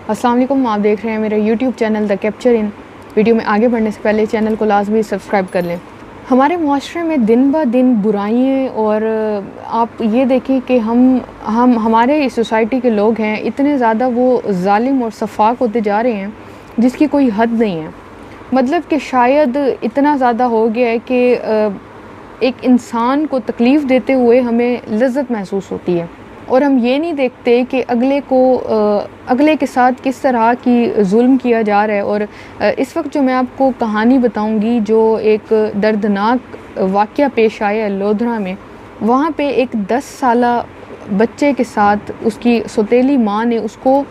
السلام علیکم، آپ دیکھ رہے ہیں میرا یوٹیوب چینل دا کیپچر ان۔ ویڈیو میں آگے بڑھنے سے پہلے چینل کو لازمی سبسکرائب کر لیں۔ ہمارے معاشرے میں دن بہ دن برائیاں، اور آپ یہ دیکھیں کہ ہمارے سوسائٹی کے لوگ ہیں اتنے زیادہ وہ ظالم اور سفاک ہوتے جا رہے ہیں جس کی کوئی حد نہیں ہے۔ مطلب کہ شاید اتنا زیادہ ہو گیا ہے کہ ایک انسان کو تکلیف دیتے ہوئے ہمیں لذت محسوس ہوتی ہے، اور ہم یہ نہیں دیکھتے کہ اگلے کے ساتھ کس طرح کی ظلم کیا جا رہا ہے۔ اور اس وقت جو میں آپ کو کہانی بتاؤں گی، جو ایک دردناک واقعہ پیش آیا ہے لودھرا میں، وہاں پہ ایک 10 سالہ بچے کے ساتھ اس کی سوتیلی ماں نے اس کو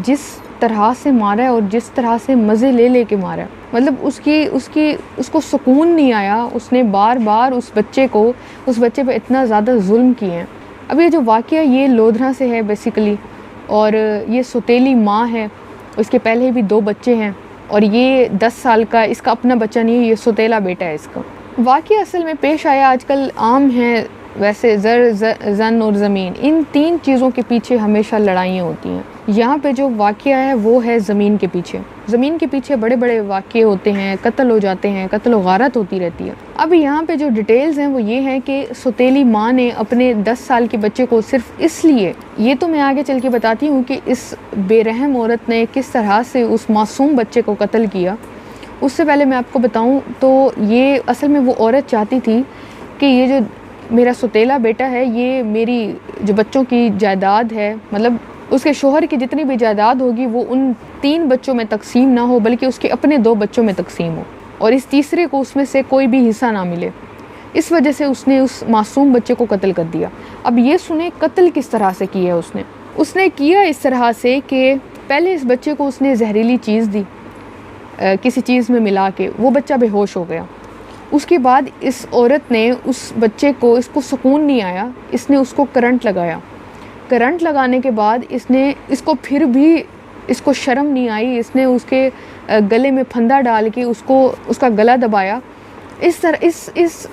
جس طرح سے مارا ہے اور جس طرح سے مزے لے کے مارا ہے، مطلب اس کو سکون نہیں آیا۔ اس نے بار بار اس بچے پہ اتنا زیادہ ظلم کیے ہیں۔ اب یہ جو واقعہ یہ لودھرا سے ہے بیسیکلی، اور یہ سوتیلی ماں ہے، اس کے پہلے بھی 2 بچے ہیں، اور یہ 10 سال کا اس کا اپنا بچہ نہیں ہے، یہ سوتیلا بیٹا ہے اس کا۔ واقعہ اصل میں پیش آیا، آج کل عام ہے ویسے زن اور زمین، ان 3 چیزوں کے پیچھے ہمیشہ لڑائیاں ہوتی ہیں۔ یہاں پہ جو واقعہ ہے وہ ہے زمین کے پیچھے بڑے بڑے واقعے ہوتے ہیں، قتل ہو جاتے ہیں، قتل و غارت ہوتی رہتی ہے۔ اب یہاں پہ جو ڈیٹیلز ہیں وہ یہ ہیں کہ سوتیلی ماں نے اپنے 10 سال کے بچے کو صرف اس لیے، یہ تو میں آگے چل کے بتاتی ہوں کہ اس بے رحم عورت نے کس طرح سے اس معصوم بچے کو قتل کیا، اس سے پہلے میں آپ کو بتاؤں تو یہ اصل میں وہ عورت چاہتی تھی کہ یہ جو میرا سوتیلا بیٹا ہے، یہ میری جو بچوں کی جائیداد ہے، مطلب اس کے شوہر کی جتنی بھی جائیداد ہوگی وہ ان 3 بچوں میں تقسیم نہ ہو، بلکہ اس کے اپنے 2 بچوں میں تقسیم ہو، اور اس تیسرے کو اس میں سے کوئی بھی حصہ نہ ملے۔ اس وجہ سے اس نے اس معصوم بچے کو قتل کر دیا۔ اب یہ سنیں قتل کس طرح سے کیا ہے اس نے کیا اس طرح سے کہ پہلے اس بچے کو اس نے زہریلی چیز دی، کسی چیز میں ملا کے، وہ بچہ بے ہوش ہو گیا۔ اس کے بعد اس عورت نے اس بچے کو، اس کو سکون نہیں آیا، اس نے اس کو کرنٹ لگایا۔ کرنٹ لگانے کے بعد اس کو پھر بھی اس کو شرم نہیں آئی، اس نے اس کے گلے میں پھندا ڈال کے اس کا گلا دبایا۔ اس طرح اس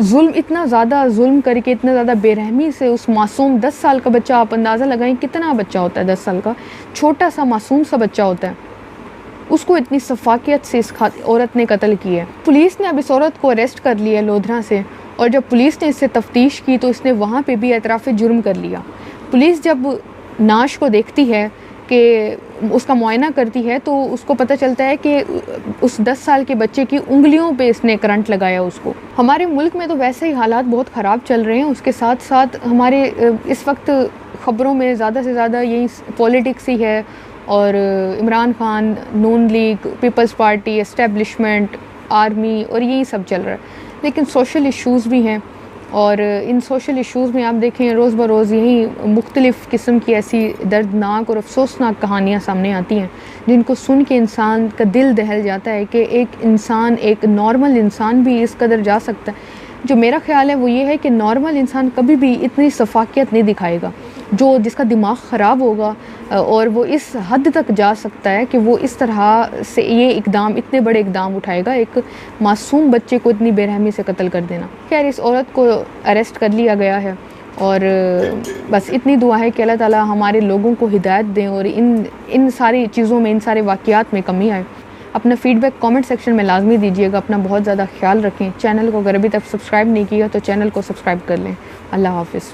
ظلم، اتنا زیادہ ظلم کر کے، اتنا زیادہ بے رحمی سے اس معصوم 10 سال کا بچہ، آپ اندازہ لگائیں کتنا بچہ ہوتا ہے 10 سال کا، چھوٹا سا معصوم سا بچہ ہوتا ہے، اس کو اتنی سفاکیت سے اس عورت نے قتل کیا ہے۔ پولیس نے اب اس عورت کو اریسٹ کر لیا لودھرا سے، اور جب پولیس نے اس سے تفتیش کی تو اس نے وہاں پہ بھی اعتراف جرم کر لیا۔ پولیس جب نعش کو دیکھتی ہے، کہ اس کا معائنہ کرتی ہے، تو اس کو پتہ چلتا ہے کہ اس 10 سال کے بچے کی انگلیوں پہ اس نے کرنٹ لگایا اس کو۔ ہمارے ملک میں تو ویسے ہی حالات بہت خراب چل رہے ہیں، اس کے ساتھ ساتھ ہمارے اس وقت خبروں میں زیادہ سے زیادہ یہی پولیٹکس ہی ہے، اور Imran Khan, Noon league, Peoples Party, establishment, army, اور یہی سب چل رہا ہے۔ لیکن سوشل ایشوز بھی ہیں، اور ان سوشل ایشوز میں آپ دیکھیں روز بروز یہی مختلف قسم کی ایسی دردناک اور افسوسناک کہانیاں سامنے آتی ہیں، جن کو سن کے انسان کا دل دہل جاتا ہے کہ ایک نارمل انسان بھی اس قدر جا سکتا ہے۔ جو میرا خیال ہے وہ یہ ہے کہ نارمل انسان کبھی بھی اتنی سفاکیت نہیں دکھائے گا، جس کا دماغ خراب ہوگا اور وہ اس حد تک جا سکتا ہے کہ وہ اس طرح سے اتنے بڑے اقدام اٹھائے گا، ایک معصوم بچے کو اتنی بے رحمی سے قتل کر دینا۔ خیر، اس عورت کو اریسٹ کر لیا گیا ہے، اور بس اتنی دعا ہے کہ اللہ تعالیٰ ہمارے لوگوں کو ہدایت دیں اور ان ساری چیزوں میں، ان سارے واقعات میں کمی آئے۔ اپنا فیڈ بیک کامنٹ سیکشن میں لازمی دیجیے گا۔ اپنا بہت زیادہ خیال رکھیں۔ چینل کو اگر ابھی تک سبسکرائب نہیں کیا تو چینل کو سبسکرائب کر لیں۔ اللہ حافظ۔